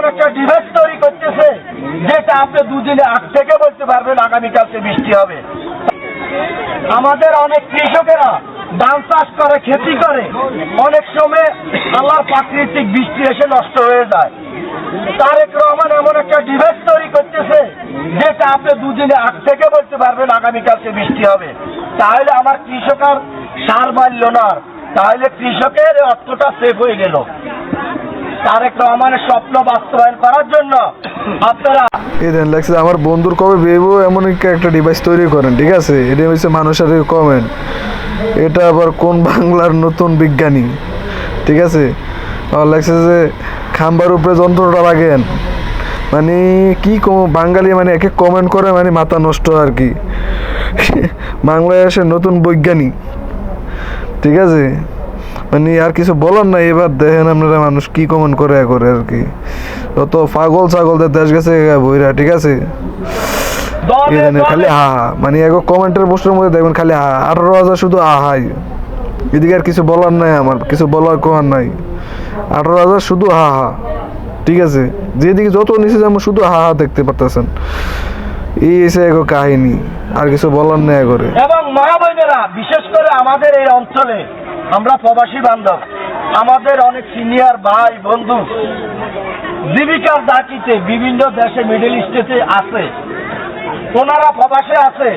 একটা ডিভাইস তৈরি করতেছে, যেটা আপনি দুদিনে আগ থেকে বলতে পারবেন আগামীকালকে বৃষ্টি হবে। আমাদের অনেক কৃষকেরা ধান চাষ করে, খেতি করে, অনেক সময় আল্লাহর প্রাকৃতিক বৃষ্টি এসে নষ্ট হয়ে যায়। তারেক রহমান এমন একটা ডিভাইস তৈরি করতেছে, যেটা আপনি দুদিনে আগ থেকে বলতে পারবেন আগামীকালকে বৃষ্টি হবে। তাহলে আমার কৃষক আর সার মারল না, তাহলে কৃষকের অর্থটা সেভ হয়ে গেল। তারেক রহমানের স্বপ্ন বাস্তবায়ন করার জন্য আপনারা লাগছে আমার বন্ধুর কবে বেবো এমন একটা ডিভাইস তৈরি করেন, ঠিক আছে? এটা হচ্ছে মানুষের কমেন্ট, এটা আবার কোন বাংলার নতুন বিজ্ঞানী, ঠিক আছে? আমার লাগছে যে খাম্বার উপরে যন্ত্রটা লাগেন, মানে কি বাঙালি মানে এক এক কমেন্ট করে, মানে মাথা নষ্ট আর কি। বাংলাদেশের নতুন বৈজ্ঞানিক, ঠিক আছে? মানে আর কিছু বলার নাই। এবার দেখেন আপনারা মানুষ কি কমেন্ট করে আর কি, যত পাগল ছাগলদের দেশ গেছে বইরা, ঠিক আছে? খালি হা হা, মানে এক কমেন্টের পোস্টের মধ্যে দেখবেন খালি হা, 18,000 শুধু আহাই। এদিকে আর কিছু বলার নাই, আমার কিছু বলার কোয়ার নাই। 18,000 শুধু হা হা, ঠিক আছে? যেদিকে যত নিচে যেমন শুধু হা হা দেখতে পারতেছেন। এই এসে এক কাহিনী, আর কিছু বলার নেই করে। এবং মা বোনেরা, বিশেষ করে আমাদের এই অঞ্চলে আমরা প্রবাসী বান্ধব, আমাদের অনেক সিনিয়র ভাই বন্ধু জীবিকার দাকিতে বিভিন্ন দেশে, মিডল ইস্টে আছে, ওনারা প্রবাসে আছে।